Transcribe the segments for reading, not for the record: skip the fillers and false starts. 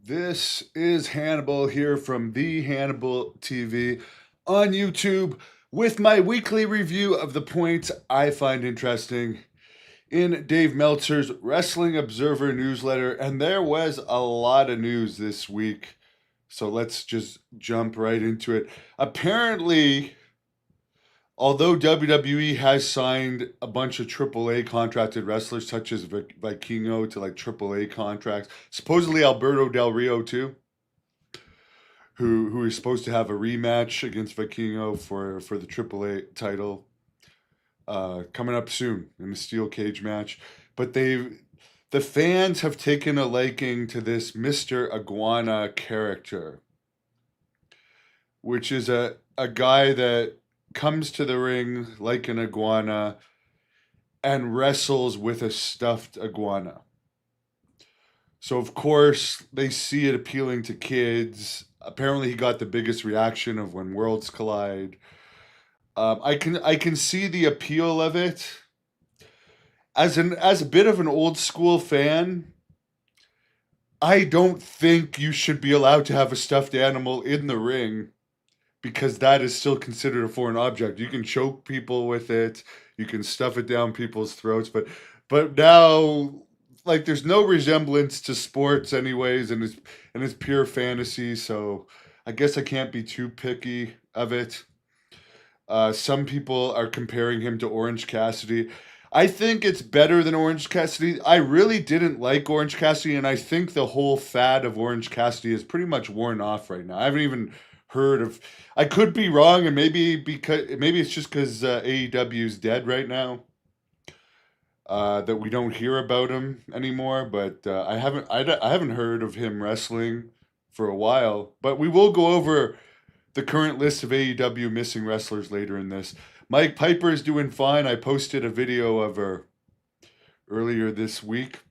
This is Hannibal here from the Hannibal TV on YouTube with my weekly review of the points I find interesting in Dave Meltzer's Wrestling Observer newsletter. And there was a lot of news this week. So let's just jump right into it. Apparently, although WWE has signed a bunch of AAA contracted wrestlers, such as Vikingo, to like AAA contracts, supposedly Alberto Del Rio too, who is supposed to have a rematch against Vikingo for the AAA title coming up soon in a steel cage match. But the fans have taken a liking to this Mr. Iguana character, which is a guy that comes to the ring like an iguana and wrestles with a stuffed iguana. So of course they see it appealing to kids. Apparently he got the biggest reaction of When Worlds Collide. I can see the appeal of it. As a bit of an old school fan, I don't think you should be allowed to have a stuffed animal in the ring, because that is still considered a foreign object. You can choke people with it, you can stuff it down people's throats, but now, like, there's no resemblance to sports anyways, and it's pure fantasy. So I guess I can't be too picky of it. Some people are comparing him to Orange Cassidy. I think it's better than Orange Cassidy. I really didn't like Orange Cassidy, and I think the whole fad of Orange Cassidy is pretty much worn off right now. I haven't even heard of. I could be wrong, and maybe it's just because AEW is dead right now, that we don't hear about him anymore. But I haven't heard of him wrestling for a while. But we will go over the current list of AEW missing wrestlers later in this. Mike Piper is doing fine. I posted a video of her earlier this week.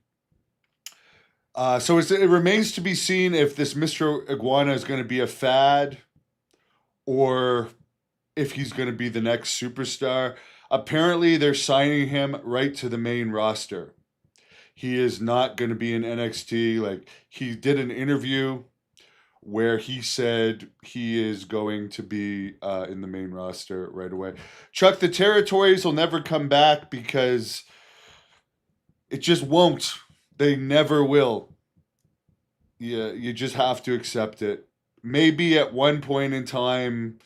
So it remains to be seen if this Mr. Iguana is going to be a fad or if he's going to be the next superstar. Apparently, they're signing him right to the main roster. He is not going to be in NXT. Like, he did an interview where he said he is going to be in the main roster right away. Chuck, the territories will never come back because it just won't. They never will. Yeah, you just have to accept it. Maybe at one point in time,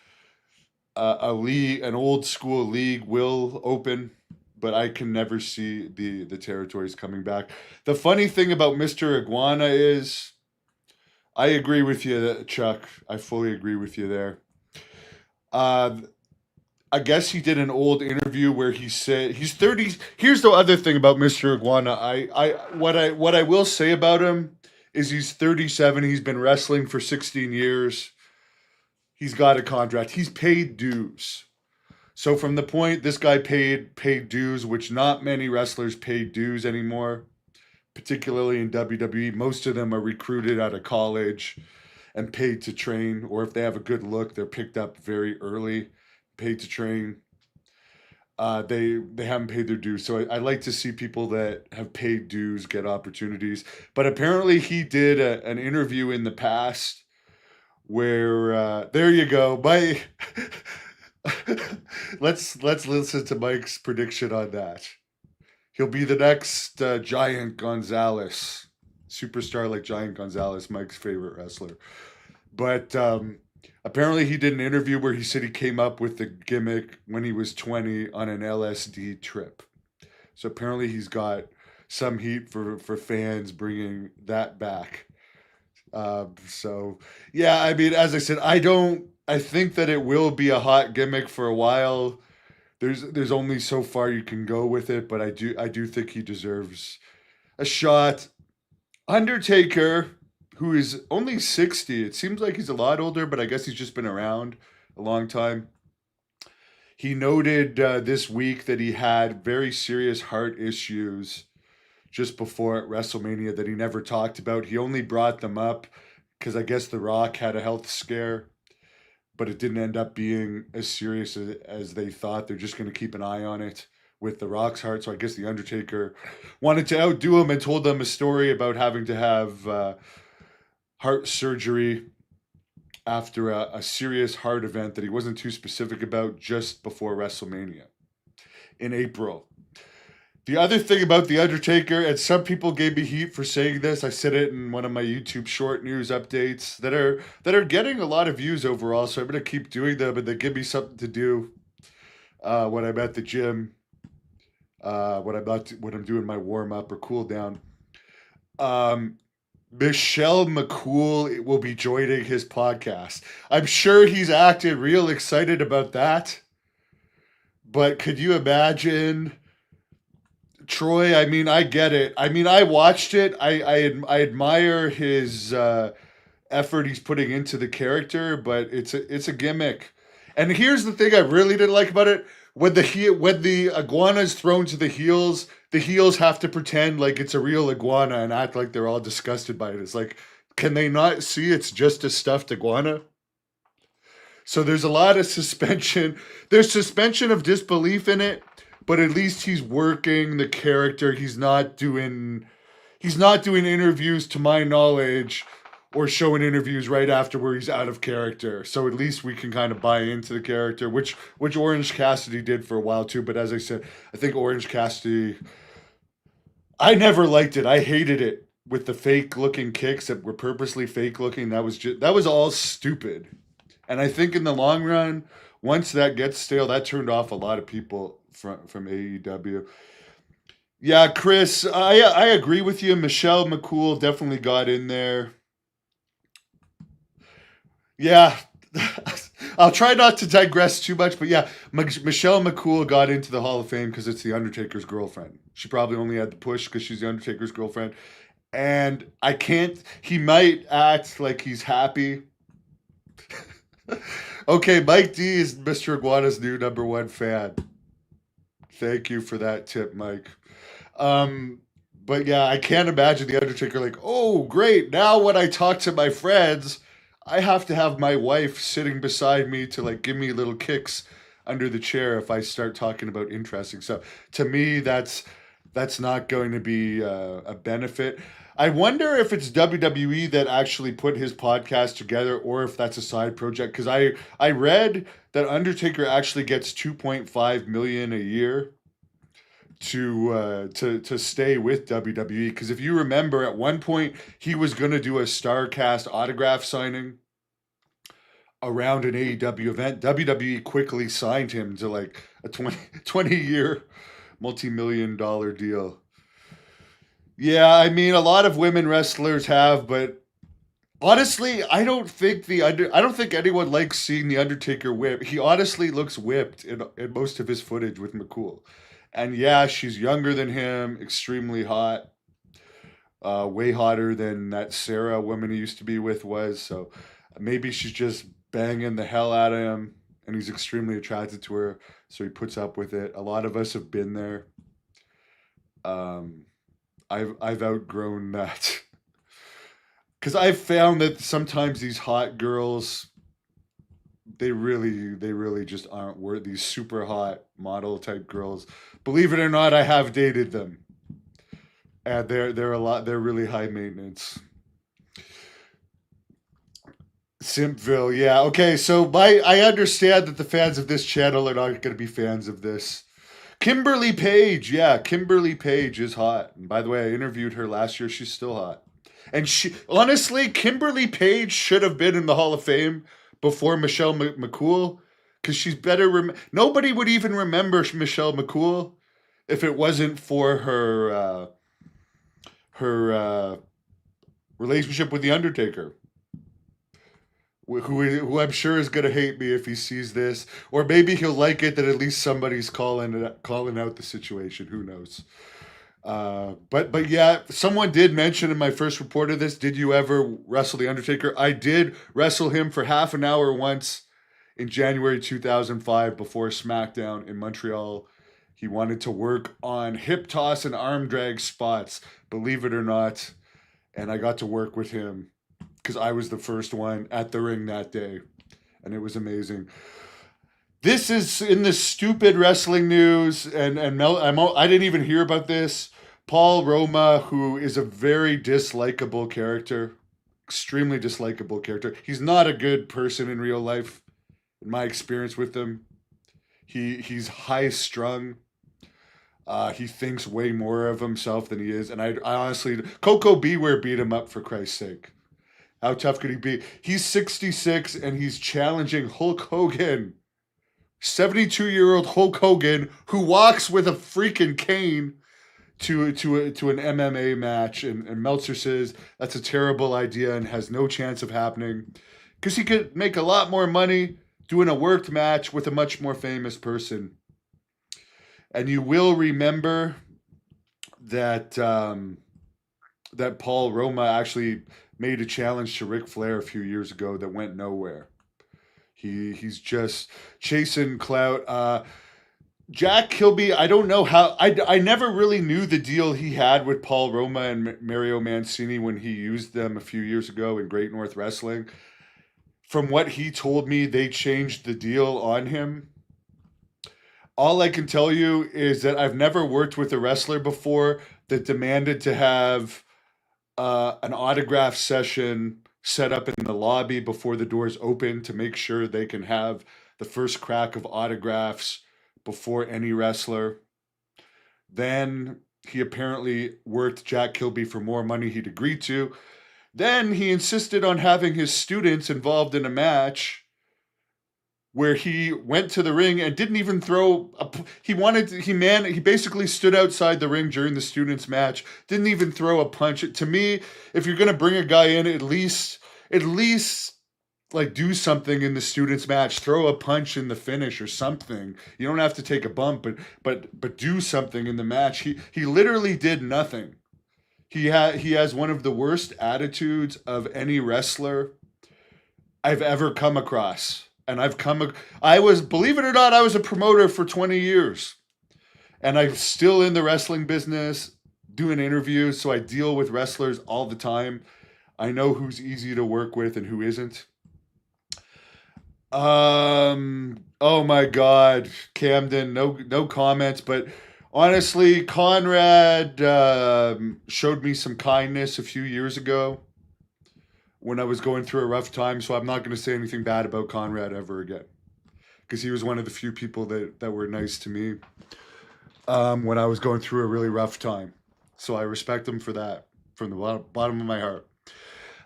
an old school league will open, but I can never see the territories coming back. The funny thing about Mr. Iguana is, I agree with you, Chuck. I fully agree with you there. Uh, I guess he did an old interview where he said he's 30. Here's the other thing about Mr. Iguana. What I will say about him is he's 37. He's been wrestling for 16 years. He's got a contract. He's paid dues. So from the point this guy paid dues, which not many wrestlers pay dues anymore, particularly in WWE. Most of them are recruited out of college and paid to train, or if they have a good look, they're picked up very early, paid to train. They haven't paid their dues. So I like to see people that have paid dues get opportunities. But apparently he did an interview in the past where there you go. Let's listen to Mike's prediction on that. He'll be the next Giant Gonzalez, superstar like Giant Gonzalez, Mike's favorite wrestler. But apparently he did an interview where he said he came up with the gimmick when he was 20 on an LSD trip. So apparently he's got some heat for fans bringing that back. So yeah, I mean, as I said, I think that it will be a hot gimmick for a while. There's only so far you can go with it, but I do think he deserves a shot. Undertaker, who is only 60, it seems like he's a lot older, but I guess he's just been around a long time. He noted this week that he had very serious heart issues just before at WrestleMania that he never talked about. He only brought them up because I guess The Rock had a health scare, but it didn't end up being as serious as they thought. They're just going to keep an eye on it with The Rock's heart. So I guess The Undertaker wanted to outdo him and told them a story about having to have heart surgery after a serious heart event that he wasn't too specific about just before WrestleMania in April. The other thing about The Undertaker, and some people gave me heat for saying this, I said it in one of my YouTube short news updates that are getting a lot of views overall, so I'm going to keep doing them, and they give me something to do when I'm at the gym, when I'm doing my warm-up or cool-down. Michelle McCool will be joining his podcast. I'm sure he's acted real excited about that, but could you imagine... Troy, I mean, I get it. I mean, I watched it. I admire his effort he's putting into the character, but it's a gimmick. And here's the thing I really didn't like about it: when the iguana is thrown to the heels have to pretend like it's a real iguana and act like they're all disgusted by it. It's like, can they not see it's just a stuffed iguana? So there's a lot of suspension. There's suspension of disbelief in it. But at least he's working the character. He's not doing interviews, to my knowledge, or showing interviews right after where he's out of character. So at least we can kind of buy into the character, which Orange Cassidy did for a while too. But as I said, I think Orange Cassidy, I never liked it. I hated it with the fake looking kicks that were purposely fake looking. That was all stupid. And I think in the long run, once that gets stale, that turned off a lot of people from AEW. Yeah, Chris, I agree with you. Michelle McCool definitely got in there. Yeah, I'll try not to digress too much, but yeah, Michelle McCool got into the Hall of Fame because it's The Undertaker's girlfriend. She probably only had the push because she's The Undertaker's girlfriend. And he might act like he's happy. Okay, Mike D is Mr. Iguana's new #1 fan. Thank you for that tip, Mike. But yeah, I can't imagine The Undertaker like, oh, great. Now when I talk to my friends, I have to have my wife sitting beside me to like give me little kicks under the chair if I start talking about interesting stuff. To me, that's not going to be a benefit. I wonder if it's WWE that actually put his podcast together or if that's a side project. Because I read that Undertaker actually gets $2.5 million a year to stay with WWE. Because if you remember, at one point he was going to do a StarCast autograph signing around an AEW event. WWE quickly signed him to like a 20-year multi-million-dollar deal. Yeah, I mean, a lot of women wrestlers have, but honestly, I don't think anyone likes seeing the Undertaker whip. He honestly looks whipped in most of his footage with McCool. And yeah, she's younger than him, extremely hot, way hotter than that Sarah woman he used to be with was. So maybe she's just banging the hell out of him, and he's extremely attracted to her, so he puts up with it. A lot of us have been there. I've outgrown that. Because I've found that sometimes these hot girls, they really just aren't worth these super hot model type girls. Believe it or not, I have dated them. And they're really high maintenance. Simpville, yeah. Okay, so I understand that the fans of this channel are not going to be fans of this. Kimberly Paige, yeah, Kimberly Paige is hot. And by the way, I interviewed her last year. She's still hot. And honestly, Kimberly Paige should have been in the Hall of Fame before Michelle McCool, because she's better. Nobody would even remember Michelle McCool if it wasn't for her relationship with The Undertaker. Who I'm sure is going to hate me if he sees this. Or maybe he'll like it that at least somebody's calling out the situation. Who knows? But yeah, someone did mention in my first report of this, did you ever wrestle The Undertaker? I did wrestle him for half an hour once in January 2005 before SmackDown in Montreal. He wanted to work on hip toss and arm drag spots, believe it or not. And I got to work with him, because I was the first one at the ring that day, and it was amazing. This is in the stupid wrestling news, and I didn't even hear about this. Paul Roma, who is a very dislikable character, extremely dislikable character. He's not a good person in real life, in my experience with him. He's high strung. He thinks way more of himself than he is, and I honestly, Coco Beware beat him up, for Christ's sake. How tough could he be? He's 66 and he's challenging Hulk Hogan, 72-year-old Hulk Hogan, who walks with a freaking cane to an MMA match, and Meltzer says that's a terrible idea and has no chance of happening because he could make a lot more money doing a worked match with a much more famous person. And you will remember that that Paul Roma actually made a challenge to Ric Flair a few years ago that went nowhere. He's just chasing clout. Jack Kilby, I don't know how. I never really knew the deal he had with Paul Roma and Mario Mancini when he used them a few years ago in Great North Wrestling. From what he told me, they changed the deal on him. All I can tell you is that I've never worked with a wrestler before that demanded to have an autograph session set up in the lobby before the doors open to make sure they can have the first crack of autographs before any wrestler. Then he apparently worked Jack Kilby for more money he'd agreed to. Then he insisted on having his students involved in a match where he went to the ring and didn't even throw he basically stood outside the ring during the students match, didn't even throw a punch. To me, if you're going to bring a guy in, at least like do something in the students match, throw a punch in the finish or something. You don't have to take a bump, but do something in the match. He literally did nothing. He has one of the worst attitudes of any wrestler I've ever come across. And believe it or not, I was a promoter for 20 years. And I'm still in the wrestling business, doing interviews, so I deal with wrestlers all the time. I know who's easy to work with and who isn't. Oh my God, Camden, no comments, but honestly, Conrad showed me some kindness a few years ago when I was going through a rough time, so I'm not going to say anything bad about Conrad ever again, because he was one of the few people that were nice to me when I was going through a really rough time. So I respect him for that from the bottom of my heart.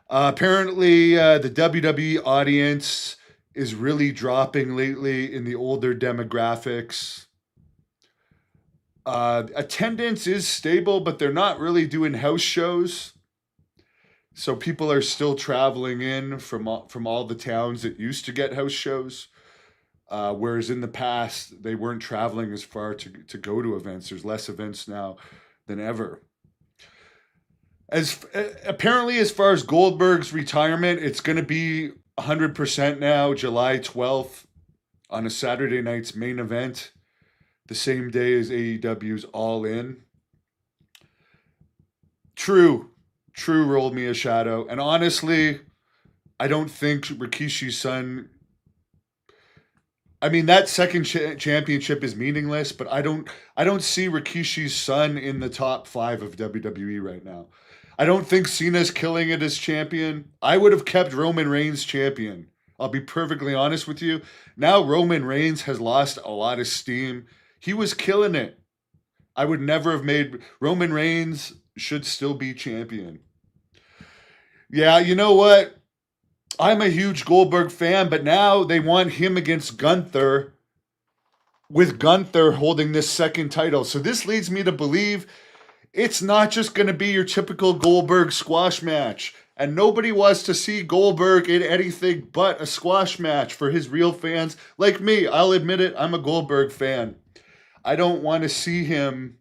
Apparently, the WWE audience is really dropping lately in the older demographics. Attendance is stable, but they're not really doing house shows. So people are still traveling in from all the towns that used to get house shows, whereas in the past they weren't traveling as far to go to events. There's less events now than ever. Apparently, as far as Goldberg's retirement, it's going to be 100% now, July 12th, on a Saturday night's main event, the same day as AEW's All In. True rolled me a shadow. And honestly, I don't think Rikishi's son... I mean, that second championship is meaningless, but I don't see Rikishi's son in the top 5 of WWE right now. I don't think Cena's killing it as champion. I would have kept Roman Reigns champion. I'll be perfectly honest with you. Now Roman Reigns has lost a lot of steam. He was killing it. I would never have made... Roman Reigns should still be champion. Yeah, you know what? I'm a huge Goldberg fan, but now they want him against Gunther, with Gunther holding this second title. So this leads me to believe it's not just going to be your typical Goldberg squash match. And nobody wants to see Goldberg in anything but a squash match for his real fans. Like me, I'll admit it, I'm a Goldberg fan. I don't want to see him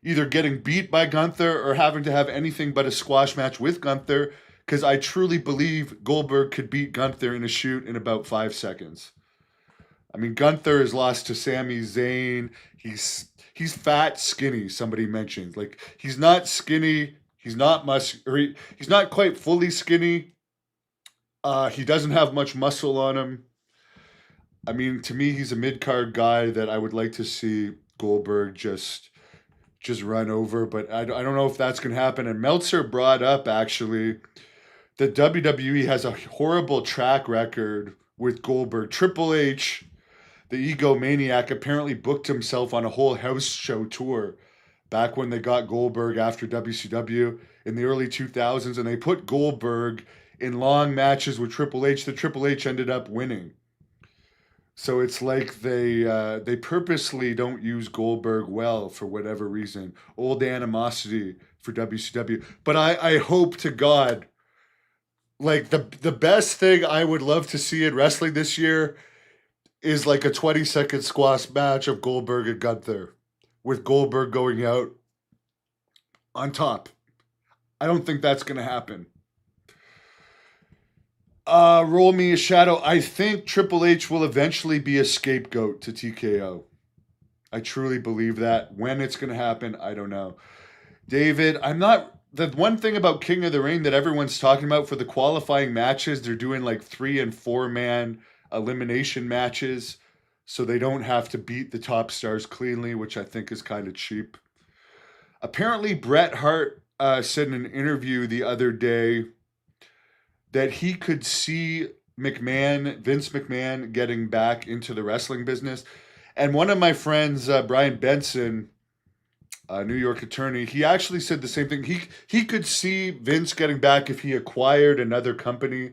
either getting beat by Gunther or having to have anything but a squash match with Gunther, because I truly believe Goldberg could beat Gunther in a shoot in about 5 seconds. I mean, Gunther has lost to Sami Zayn. He's fat, skinny, somebody mentioned. Like, he's not skinny. He's not he's not quite fully skinny. He doesn't have much muscle on him. I mean, to me, he's a mid-card guy that I would like to see Goldberg just run over. But I don't know if that's going to happen. And Meltzer brought up, actually, that WWE has a horrible track record with Goldberg. Triple H, the egomaniac, apparently booked himself on a whole house show tour back when they got Goldberg after WCW in the early 2000s, and they put Goldberg in long matches with Triple H that Triple H ended up winning. So it's like they purposely don't use Goldberg well for whatever reason. Old animosity for WCW. But I hope to God, like the best thing I would love to see in wrestling this year is like a 20-second squash match of Goldberg and Gunther, with Goldberg going out on top. I don't think that's going to happen. Roll me a shadow. I think Triple H will eventually be a scapegoat to TKO. I truly believe that. When it's going to happen, I don't know. David, the one thing about King of the Ring that everyone's talking about for the qualifying matches, they're doing like 3 and 4 man elimination matches, so they don't have to beat the top stars cleanly, which I think is kind of cheap. Apparently, Bret Hart said in an interview the other day that he could see Vince McMahon, getting back into the wrestling business. And one of my friends, Brian Benson, a New York attorney, he actually said the same thing. He could see Vince getting back if he acquired another company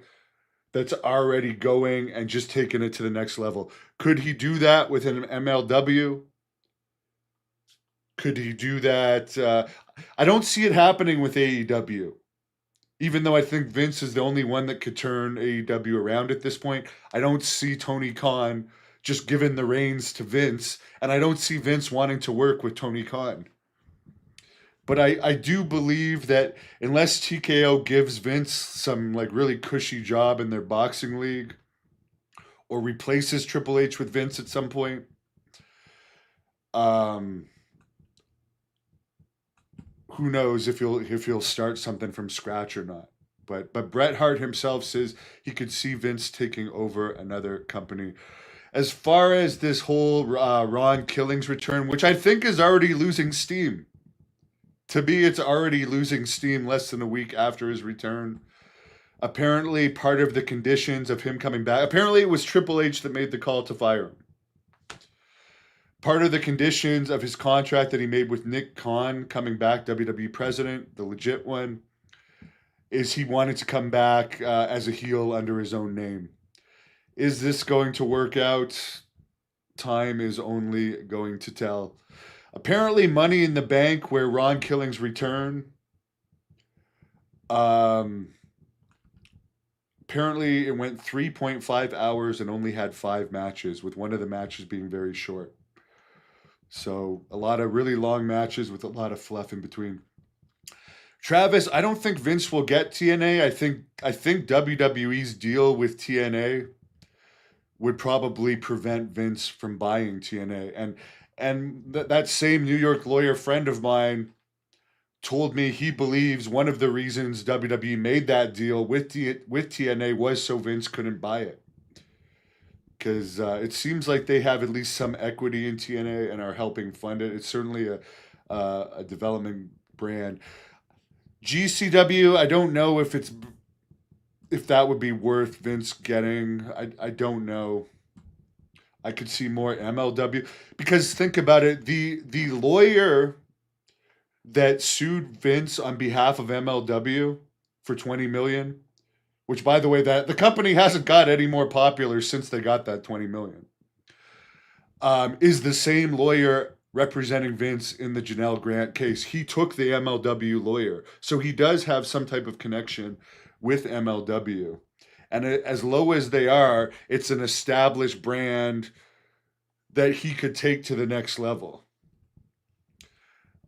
that's already going and just taking it to the next level. Could he do that with an MLW? Could he do that? I don't see it happening with AEW. Even though I think Vince is the only one that could turn AEW around at this point, I don't see Tony Khan just giving the reins to Vince, and I don't see Vince wanting to work with Tony Khan. But I do believe that unless TKO gives Vince some like really cushy job in their boxing league, or replaces Triple H with Vince at some point, who knows if he'll start something from scratch or not. But Bret Hart himself says he could see Vince taking over another company. As far as this whole Ron Killings return, which I think is already losing steam. To me, it's already losing steam less than a week after his return. Apparently, part of the conditions of him coming back, apparently it was Triple H that made the call to fire him. Part of the conditions of his contract that he made with Nick Khan coming back, WWE president, the legit one, is he wanted to come back as a heel under his own name. Is this going to work out? Time is only going to tell. Apparently, Money in the Bank, where Ron Killings returned, apparently it went 3.5 hours and only had 5 matches, with one of the matches being very short. So a lot of really long matches with a lot of fluff in between. Travis, I don't think Vince will get TNA. I think WWE's deal with TNA would probably prevent Vince from buying TNA. And that same New York lawyer friend of mine told me he believes one of the reasons WWE made that deal with TNA was so Vince couldn't buy it. Because it seems like they have at least some equity in TNA and are helping fund it. It's certainly a development brand. GCW, I don't know if that would be worth Vince getting. I don't know. I could see more MLW, because think about it. The lawyer that sued Vince on behalf of MLW for $20 million, which, by the way, that the company hasn't got any more popular since they got that $20 million, is the same lawyer representing Vince in the Janelle Grant case. He took the MLW lawyer, so he does have some type of connection with MLW. And as low as they are, it's an established brand that he could take to the next level.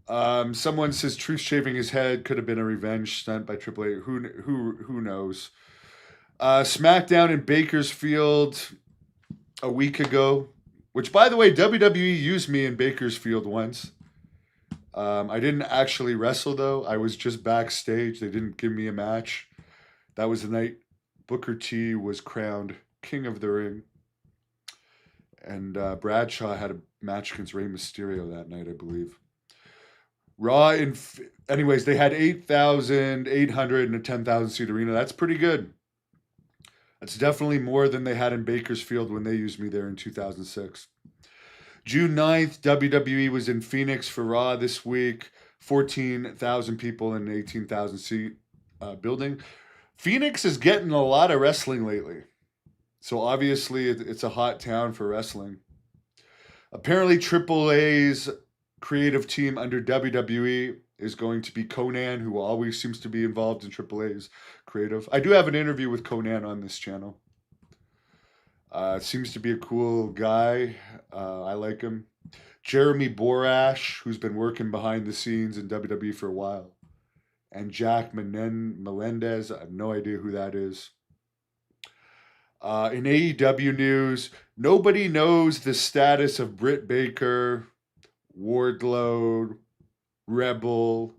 Someone says Truth shaving his head could have been a revenge stunt by Triple H. Who knows? SmackDown in Bakersfield a week ago, which, by the way, WWE used me in Bakersfield once. I didn't actually wrestle, though. I was just backstage. They didn't give me a match. That was the night Booker T was crowned King of the Ring. And Bradshaw had a match against Rey Mysterio that night, I believe. Raw anyways, they had 8,800 in a 10,000 seat arena. That's pretty good. That's definitely more than they had in Bakersfield when they used me there in 2006. June 9th, WWE was in Phoenix for Raw this week. 14,000 people in an 18,000 seat building. Phoenix is getting a lot of wrestling lately. So obviously it's a hot town for wrestling. Apparently AAA's creative team under WWE is going to be Conan, who always seems to be involved in AAA's creative. I do have an interview with Conan on this channel. Seems to be a cool guy. I like him. Jeremy Borash, who's been working behind the scenes in WWE for a while. And Jack Melendez. I have no idea who that is. In AEW news, nobody knows the status of Britt Baker, Wardlow, Rebel,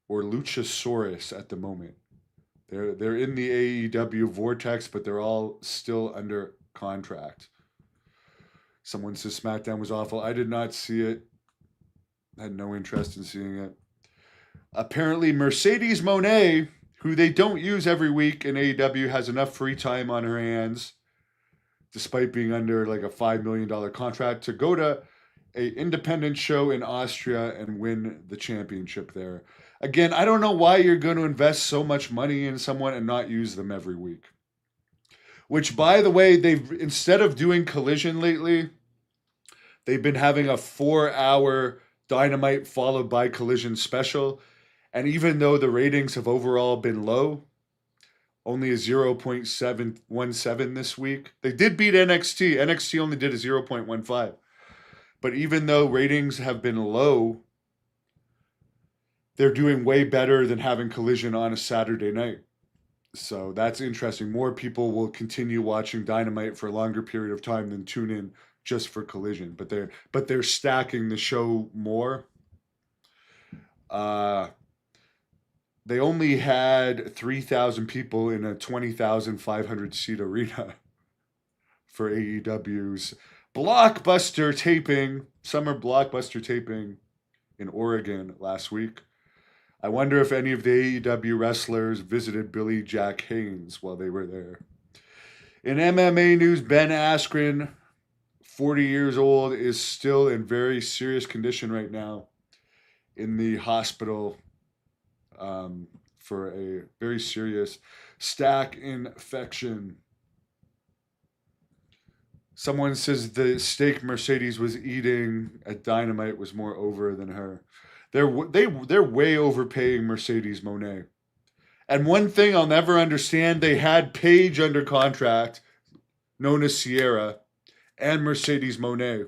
or Luchasaurus at the moment. They're in the AEW vortex, but they're all still under contract. Someone says SmackDown was awful. I did not see it. I had no interest in seeing it. Apparently, Mercedes Monae, who they don't use every week in AEW, has enough free time on her hands, despite being under like a $5 million contract, to go to an independent show in Austria and win the championship there. Again, I don't know why you're going to invest so much money in someone and not use them every week. Which, by the way, they've, instead of doing Collision lately, they've been having a 4-hour Dynamite followed by Collision special. And even though the ratings have overall been low, only a 0.717 this week. They did beat NXT. NXT only did a 0.15. But even though ratings have been low, they're doing way better than having Collision on a Saturday night. So that's interesting. More people will continue watching Dynamite for a longer period of time than tune in just for Collision. But they're stacking the show more. They only had 3,000 people in a 20,500 seat arena for AEW's blockbuster taping, summer blockbuster taping in Oregon last week. I wonder if any of the AEW wrestlers visited Billy Jack Haynes while they were there. In MMA news, Ben Askren, 40 years old, is still in very serious condition right now in the hospital for a very serious staph infection. Someone says the steak Mercedes was eating at Dynamite was more over than her. They're way overpaying Mercedes Moné. And one thing I'll never understand, they had Paige under contract, known as Sierra, and Mercedes Moné.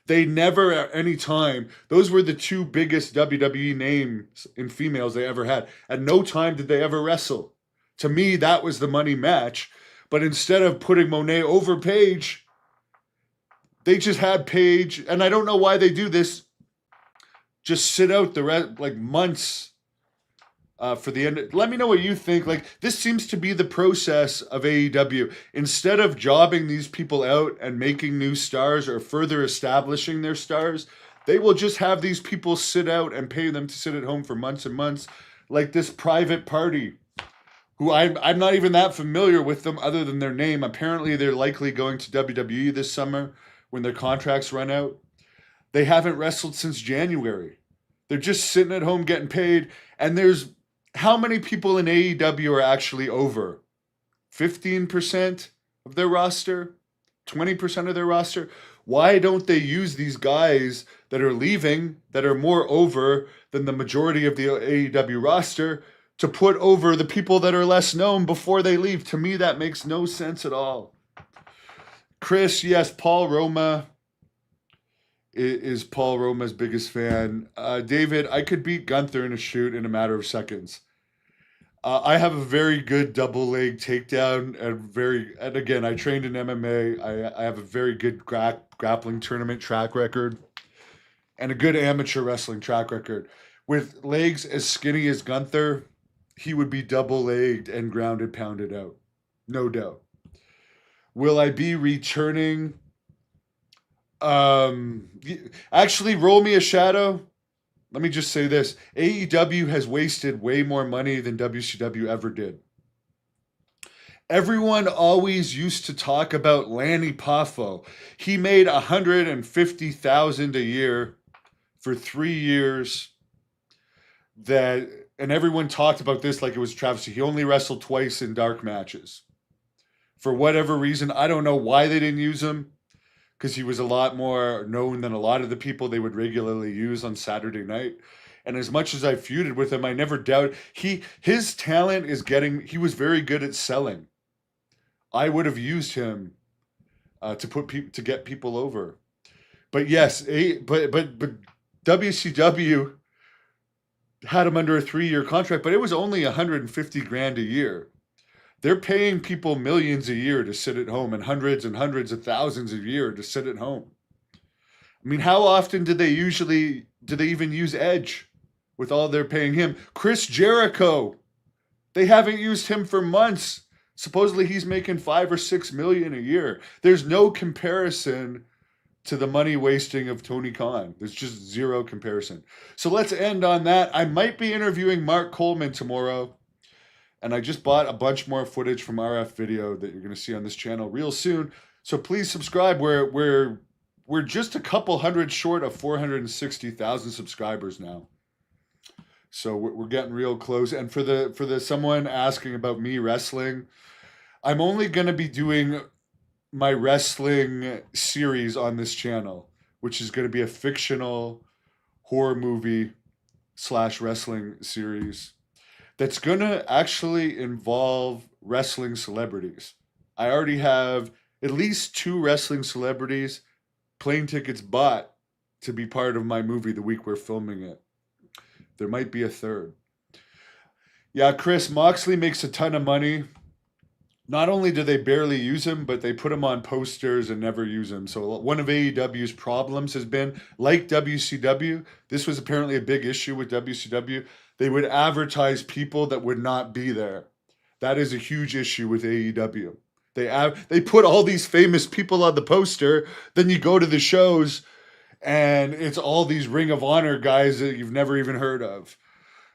They never at any time, those were the two biggest WWE names in females they ever had. At no time did they ever wrestle. To me, that was the money match. But instead of putting Moné over Paige, they just had Paige, and I don't know why they do this, just sit out the rest, like months for the end. Let me know what you think. Like, this seems to be the process of AEW. Instead of jobbing these people out and making new stars or further establishing their stars, they will just have these people sit out and pay them to sit at home for months and months, like this Private Party, who I'm not even that familiar with them other than their name. Apparently, they're likely going to WWE this summer when their contracts run out. They haven't wrestled since January. They're just sitting at home getting paid. And there's how many people in AEW are actually over? 15% of their roster? 20% of their roster? Why don't they use these guys that are leaving, that are more over than the majority of the AEW roster, to put over the people that are less known before they leave? To me, that makes no sense at all. Chris, yes, Paul Roma is Paul Roma's biggest fan. David, I could beat Gunther in a shoot in a matter of seconds. I have a very good double leg takedown and again, I trained in MMA. I have a very good grappling tournament track record and a good amateur wrestling track record. With legs as skinny as Gunther, he would be double legged and grounded, pounded out. No doubt. Will I be returning? Actually, roll me a shadow. let me just say this. AEW has wasted way more money than WCW ever did. Everyone always used to talk about Lanny Poffo. He made $150,000 a year for 3 years. And everyone talked about this like it was travesty. He only wrestled twice in dark matches. For whatever reason, I don't know why they didn't use him, because he was a lot more known than a lot of the people they would regularly use on Saturday night. And as much as I feuded with him, I never doubted his talent is he was very good at selling. I would have used him to get people over. But yes, but WCW had him under a 3-year contract, but it was only $150,000 a year. They're paying people millions a year to sit at home, and hundreds of thousands a year to sit at home. I mean, how often do they even use Edge with all they're paying him? Chris Jericho, they haven't used him for months. Supposedly he's making $5 or $6 million a year. There's no comparison to the money wasting of Tony Khan. There's just zero comparison. So let's end on that. I might be interviewing Mark Coleman tomorrow. And I just bought a bunch more footage from RF Video that you're going to see on this channel real soon. So please subscribe. We're just a couple hundred short of 460,000 subscribers now. So we're getting real close. And for the someone asking about me wrestling, I'm only going to be doing my wrestling series on this channel, which is going to be a fictional horror movie / wrestling series that's going to actually involve wrestling celebrities. I already have at least 2 wrestling celebrities plane tickets bought to be part of my movie the week we're filming it. There might be a third. Yeah, Chris, Moxley makes a ton of money. Not only do they barely use him, but they put him on posters and never use him. So one of AEW's problems has been, like WCW, this was apparently a big issue with WCW, they would advertise people that would not be there. That is a huge issue with AEW. They put all these famous people on the poster, then you go to the shows, and it's all these Ring of Honor guys that you've never even heard of.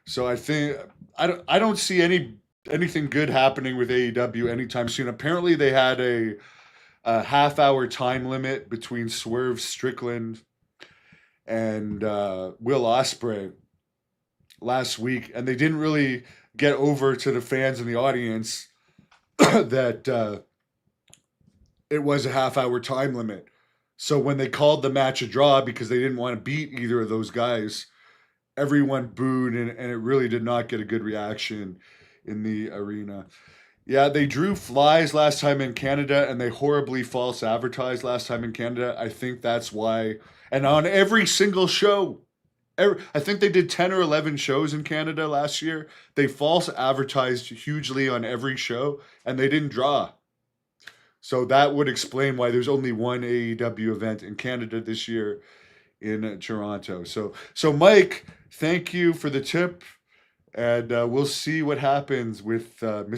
So I think I don't see anything good happening with AEW anytime soon. Apparently they had a half-hour time limit between Swerve Strickland and Will Ospreay last week, and they didn't really get over to the fans in the audience that it was a half-hour time limit. So when they called the match a draw because they didn't want to beat either of those guys, everyone booed, and it really did not get a good reaction in the arena. Yeah, they drew flies last time in Canada, and they horribly false advertised last time in Canada. I think that's why. And on every single show, I think they did 10 or 11 shows in Canada last year. They false advertised hugely on every show, and they didn't draw. So that would explain why there's only one AEW event in Canada this year in Toronto. So Mike, thank you for the tip, and we'll see what happens with Mr.